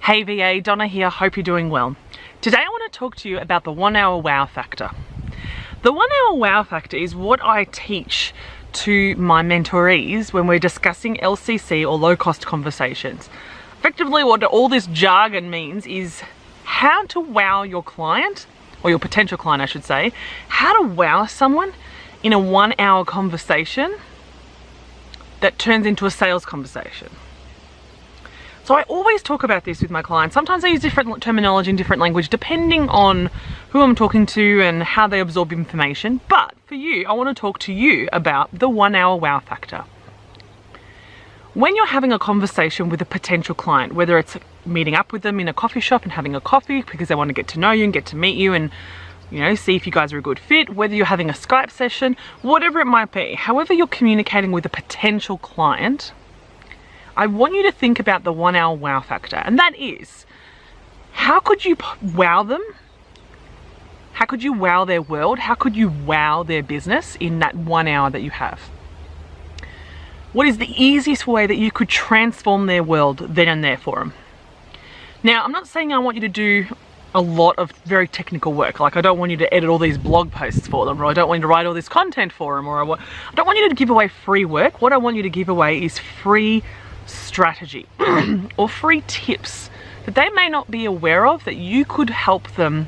Hey VA, Donna here, hope you're doing well. Today I want to talk to you about the 1 hour wow factor. The 1 hour wow factor is what I teach to my mentorees when we're discussing LCC or low cost conversations. Effectively what all this jargon means is how to wow your client, or your potential client I should say, how to wow someone in a 1 hour conversation that turns into a sales conversation. So I always talk about this with my clients. Sometimes I use different terminology and different language depending on who I'm talking to and how they absorb information. But for you, I want to talk to you about the 1 hour wow factor. When you're having a conversation with a potential client, whether it's meeting up with them in a coffee shop and having a coffee because they want to get to know you and get to meet you and see if you guys are a good fit, whether you're having a Skype session, whatever it might be, however you're communicating with a potential client, I want you to think about the 1 hour wow factor, and that is, how could you wow them? How could you wow their world? How could you wow their business in that 1 hour that you have? What is the easiest way that you could transform their world then and there for them? Now, I'm not saying I want you to do a lot of very technical work. Like, I don't want you to edit all these blog posts for them, or I don't want you to write all this content for them, or I don't want you to give away free work. What I want you to give away is free strategy or free tips that they may not be aware of that you could help them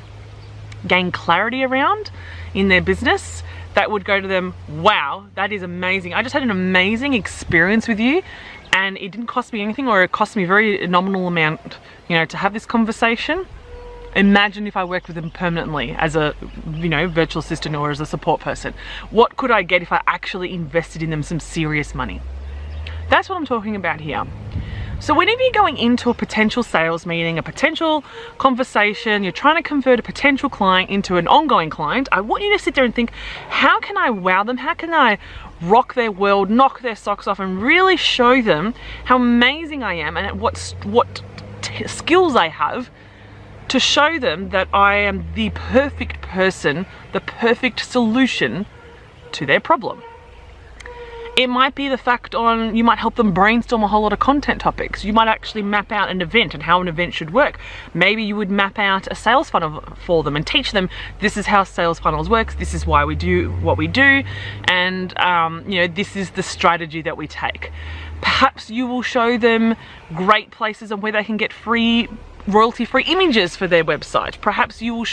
gain clarity around in their business, that would go to them, wow, that is amazing. I just had an amazing experience with you and it didn't cost me anything, or it cost me a very nominal amount, to have this conversation. Imagine if I worked with them permanently as a, virtual assistant or as a support person. What could I get if I actually invested in them some serious money? That's what I'm talking about here. So whenever you're going into a potential sales meeting, a potential conversation, you're trying to convert a potential client into an ongoing client, I want you to sit there and think, how can I wow them? How can I rock their world, knock their socks off, and really show them how amazing I am and what skills I have to show them that I am the perfect person, the perfect solution to their problem. It might be the fact you might help them brainstorm a whole lot of content topics. You might actually map out an event and how an event should work. Maybe you would map out a sales funnel for them and teach them, this is how sales funnels works, this is why we do what we do, and this is the strategy that we take. Perhaps you will show them great places on where they can get free royalty-free images for their website. Perhaps you will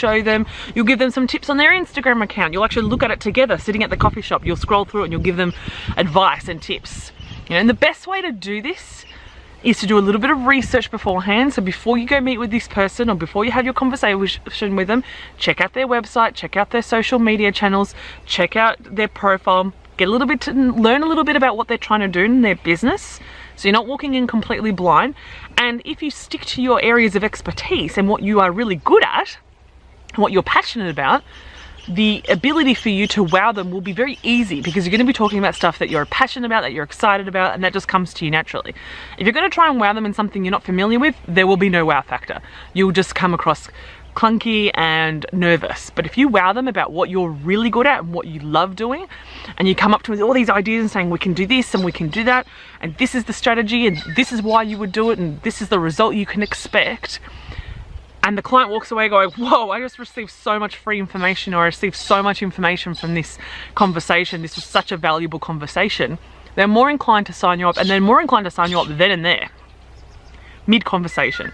you'll give them some tips on their Instagram account. You'll actually look at it together, sitting at the coffee shop. You'll scroll through it and you'll give them advice and tips. And the best way to do this is to do a little bit of research beforehand. So before you go meet with this person, or before you have your conversation with them, check out their website, check out their social media channels, check out their profile, learn a little bit about what they're trying to do in their business. So you're not walking in completely blind. And if you stick to your areas of expertise and what you are really good at, and what you're passionate about, the ability for you to wow them will be very easy, because you're going to be talking about stuff that you're passionate about, that you're excited about, and that just comes to you naturally. If you're going to try and wow them in something you're not familiar with, there will be no wow factor. You'll just come across clunky and nervous. But if you wow them about what you're really good at and what you love doing, and you come up to them with all these ideas and saying, we can do this and we can do that, and this is the strategy and this is why you would do it and this is the result you can expect, and the client walks away going, whoa, I just received so much free information, or I received so much information from this conversation, this was such a valuable conversation, they're more inclined to sign you up, and they're more inclined to sign you up then and there, mid-conversation.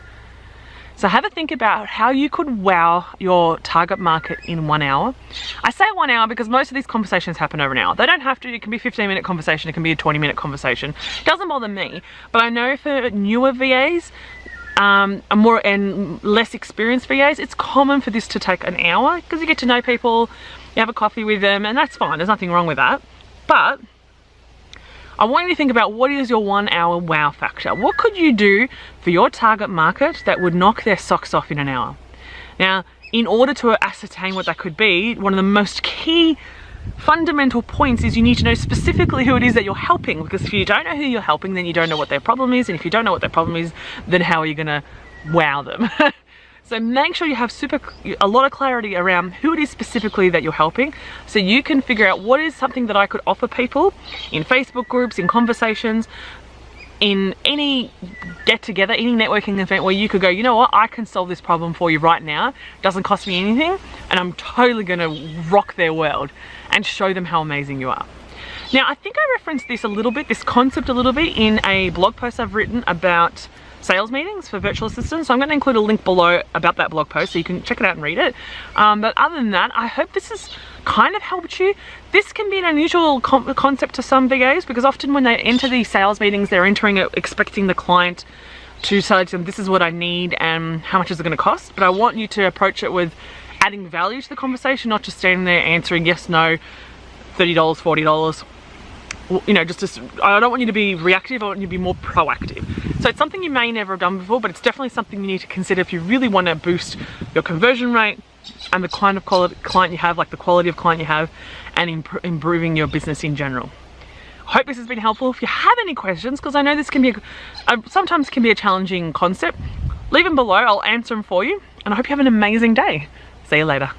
So have a think about how you could wow your target market in 1 hour. I say 1 hour because most of these conversations happen over an hour. They don't have to. It can be a 15-minute conversation. It can be a 20-minute conversation. It doesn't bother me. But I know for newer VAs, more and less experienced VAs, it's common for this to take an hour, because you get to know people, you have a coffee with them, and that's fine. There's nothing wrong with that. But I want you to think about, what is your 1 hour wow factor? What could you do for your target market that would knock their socks off in an hour? Now, in order to ascertain what that could be, one of the most key fundamental points is you need to know specifically who it is that you're helping, because if you don't know who you're helping, then you don't know what their problem is, and if you don't know what their problem is, then how are you going to wow them? So make sure you have a lot of clarity around who it is specifically that you're helping, so you can figure out what is something that I could offer people in Facebook groups, in conversations, in any get together, any networking event where you could go, you know what, I can solve this problem for you right now. It doesn't cost me anything, and I'm totally gonna rock their world and show them how amazing you are. Now, I think I referenced this a little bit, this concept a little bit, in a blog post I've written about sales meetings for virtual assistants. So I'm going to include a link below about that blog post so you can check it out and read it. But other than that, I hope this has kind of helped you. This can be an unusual concept to some VAs, because often when they enter these sales meetings, they're entering it expecting the client to say to them, this is what I need and how much is it going to cost. But I want you to approach it with adding value to the conversation, not just standing there answering yes, no, $30, $40. You know, I don't want you to be reactive, I want you to be more proactive. So it's something you may never have done before, but it's definitely something you need to consider if you really want to boost your conversion rate and the kind of client you have, like the quality of client you have, and improving your business in general. I hope this has been helpful. If you have any questions, because I know this can be sometimes can be a challenging concept, leave them below, I'll answer them for you, and I hope you have an amazing day. See you later.